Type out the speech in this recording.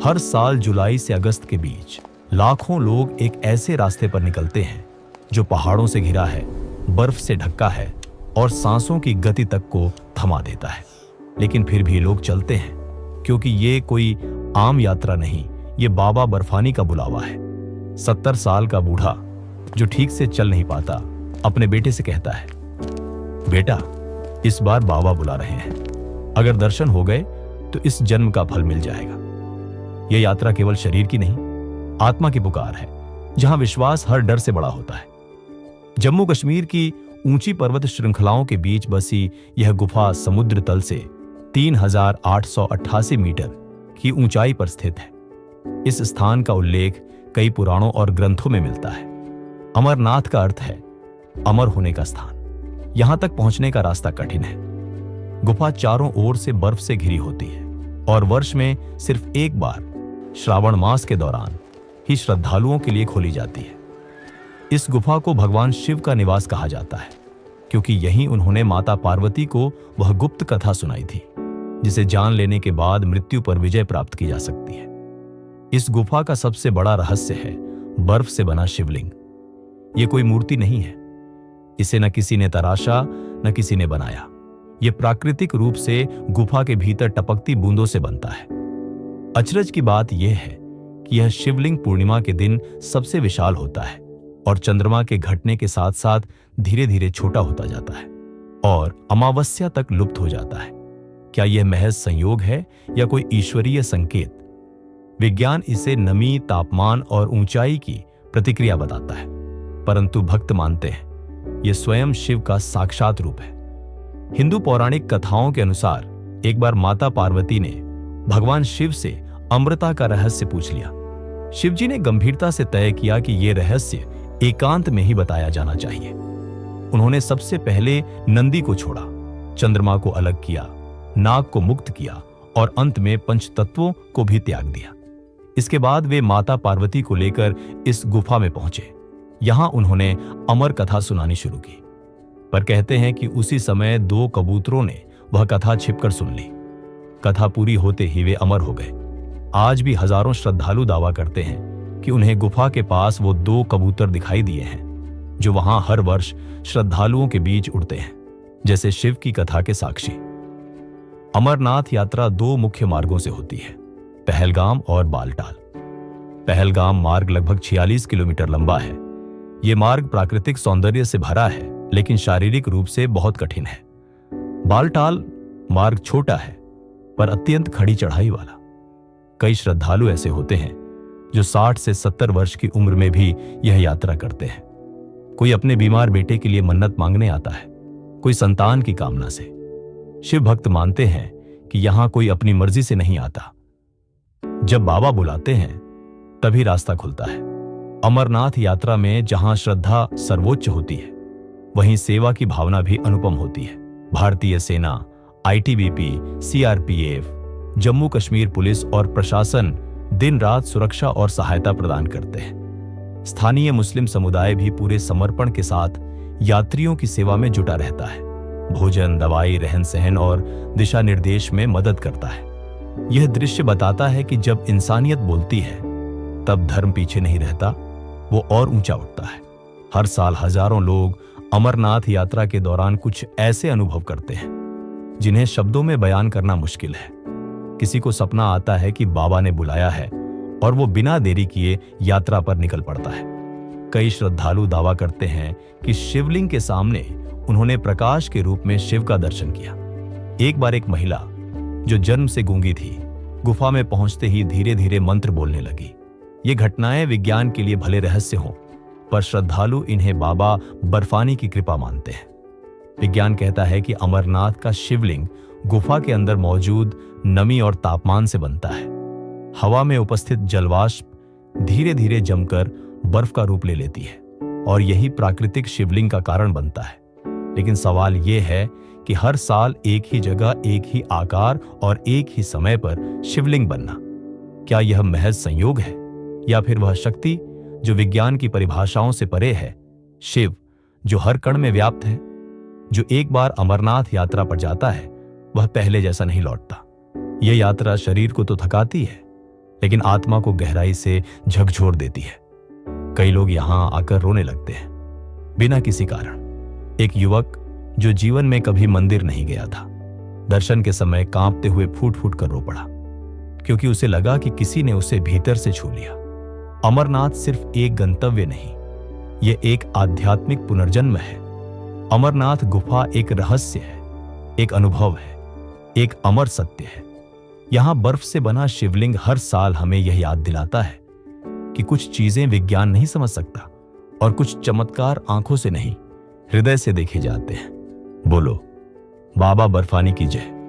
हर साल जुलाई से अगस्त के बीच लाखों लोग एक ऐसे रास्ते पर निकलते हैं जो पहाड़ों से घिरा है, बर्फ से ढका है और सांसों की गति तक को थमा देता है। लेकिन फिर भी लोग चलते हैं, क्योंकि ये कोई आम यात्रा नहीं, ये बाबा बर्फानी का बुलावा है। 70 साल का बूढ़ा जो ठीक से चल नहीं पाता अपने बेटे से कहता है, बेटा, इस बार बाबा बुला रहे हैं, अगर दर्शन हो गए तो इस जन्म का फल मिल जाएगा। यह यात्रा केवल शरीर की नहीं, आत्मा की पुकार है, जहां विश्वास हर डर से बड़ा होता है। जम्मू कश्मीर की ऊंची पर्वत श्रृंखलाओं के बीच बसी यह गुफा समुद्र तल से 3888 मीटर की ऊंचाई पर स्थित है। इस स्थान का उल्लेख कई पुराणों और ग्रंथों में मिलता है। अमरनाथ का अर्थ है अमर होने का स्थान। यहां तक पहुंचने का रास्ता कठिन है। गुफा चारों ओर से बर्फ से घिरी होती है और वर्ष में सिर्फ एक बार श्रावण मास के दौरान ही श्रद्धालुओं के लिए खोली जाती है। इस गुफा को भगवान शिव का निवास कहा जाता है, क्योंकि यहीं उन्होंने माता पार्वती को वह गुप्त कथा सुनाई थी जिसे जान लेने के बाद मृत्यु पर विजय प्राप्त की जा सकती है। इस गुफा का सबसे बड़ा रहस्य है बर्फ से बना शिवलिंग। यह कोई मूर्ति नहीं है, इसे न किसी ने तराशा न किसी ने बनाया। यह प्राकृतिक रूप से गुफा के भीतर टपकती बूंदों से बनता है। अचरज की बात यह है कि यह शिवलिंग पूर्णिमा के दिन सबसे विशाल होता है और चंद्रमा के घटने के साथ साथ धीरे धीरे छोटा होता जाता है और अमावस्या तक लुप्त हो जाता है। क्या यह महज संयोग है या कोई ईश्वरीय संकेत? विज्ञान इसे नमी, तापमान और ऊंचाई की प्रतिक्रिया बताता है, परंतु भक्त मानते हैं यह स्वयं शिव का साक्षात रूप है। हिंदू पौराणिक कथाओं के अनुसार एक बार माता पार्वती ने भगवान शिव से अमृता का रहस्य पूछ लिया। शिव जी ने गंभीरता से तय किया कि यह रहस्य एकांत में ही बताया जाना चाहिए। उन्होंने सबसे पहले नंदी को छोड़ा, चंद्रमा को अलग किया, नाग को मुक्त किया और अंत में पंचतत्वों को भी त्याग दिया। इसके बाद वे माता पार्वती को लेकर इस गुफा में पहुंचे। यहां उन्होंने अमर कथा सुनानी शुरू की, पर कहते हैं कि उसी समय 2 कबूतरों ने वह कथा छिपकर सुन ली। कथा पूरी होते ही वे अमर हो गए। आज भी हजारों श्रद्धालु दावा करते हैं कि उन्हें गुफा के पास वो 2 कबूतर दिखाई दिए हैं, जो वहां हर वर्ष श्रद्धालुओं के बीच उड़ते हैं, जैसे शिव की कथा के साक्षी। अमरनाथ यात्रा 2 मुख्य मार्गों से होती है, पहलगाम और बालटाल। पहलगाम मार्ग लगभग 46 किलोमीटर लंबा है। यह मार्ग प्राकृतिक सौंदर्य से भरा है, लेकिन शारीरिक रूप से बहुत कठिन है। बालटाल मार्ग छोटा है, पर अत्यंत खड़ी चढ़ाई वाला। कई श्रद्धालु ऐसे होते हैं जो 60 से 70 वर्ष की उम्र में भी यह यात्रा करते हैं। कोई अपने बीमार बेटे के लिए मन्नत मांगने आता है, कोई संतान की कामना से। शिव भक्त मानते हैं कि यहां कोई अपनी मर्जी से नहीं आता। जब बाबा बुलाते हैं तभी रास्ता खुलता है। अमरनाथ यात्रा में जहां श्रद्धा सर्वोच्च होती है, वहीं सेवा की भावना भी अनुपम होती है। भारतीय सेना, ITBP, CRPF, Jammu Kashmir police और प्रशासन दिन रात सुरक्षा और सहायता प्रदान करते हैं। स्थानीय मुस्लिम समुदाय भी पूरे समर्पण के साथ यात्रियों की सेवा में जुटा रहता है। भोजन, दवाई, रहन सहन और दिशा निर्देश में मदद करता है। यह दृश्य बताता है कि जब इंसानियत बोलती है तब धर्म पीछे नहीं रहता, वो और ऊंचा उठता है। हर साल हजारों लोग अमरनाथ यात्रा के दौरान कुछ ऐसे अनुभव करते हैं जिन्हें शब्दों में बयान करना मुश्किल है। किसी को सपना आता है कि बाबा ने बुलाया है और वो बिना देरी किए यात्रा पर निकल पड़ता है। कई श्रद्धालु दावा करते हैं कि शिवलिंग के सामने उन्होंने प्रकाश के रूप में शिव का दर्शन किया। एक बार एक महिला जो जन्म से गूंगी थी, गुफा में पहुंचते ही धीरे धीरे मंत्र बोलने लगी। ये घटनाएं विज्ञान के लिए भले रहस्य हों, पर श्रद्धालु इन्हें बाबा बर्फानी की कृपा मानते हैं। विज्ञान कहता है कि अमरनाथ का शिवलिंग गुफा के अंदर मौजूद नमी और तापमान से बनता है। हवा में उपस्थित जलवाष्प धीरे धीरे जमकर बर्फ का रूप ले लेती है और यही प्राकृतिक शिवलिंग का कारण बनता है। लेकिन सवाल यह है कि हर साल एक ही जगह, एक ही आकार और एक ही समय पर शिवलिंग बनना, क्या यह महज संयोग है या फिर वह शक्ति जो विज्ञान की परिभाषाओं से परे है? शिव जो हर कण में व्याप्त है, जो एक बार अमरनाथ यात्रा पर जाता है वह पहले जैसा नहीं लौटता। यह यात्रा शरीर को तो थकाती है, लेकिन आत्मा को गहराई से झकझोर देती है। कई लोग यहां आकर रोने लगते हैं बिना किसी कारण। एक युवक जो जीवन में कभी मंदिर नहीं गया था, दर्शन के समय कांपते हुए फूट फूट कर रो पड़ा, क्योंकि उसे लगा कि किसी ने उसे भीतर से छू लिया। अमरनाथ सिर्फ एक गंतव्य नहीं, यह एक आध्यात्मिक पुनर्जन्म है। अमरनाथ गुफा एक रहस्य है, एक अनुभव है, एक अमर सत्य है। यहां बर्फ से बना शिवलिंग हर साल हमें यह याद दिलाता है कि कुछ चीजें विज्ञान नहीं समझ सकता और कुछ चमत्कार आंखों से नहीं, हृदय से देखे जाते हैं। बोलो बाबा बर्फानी की जय।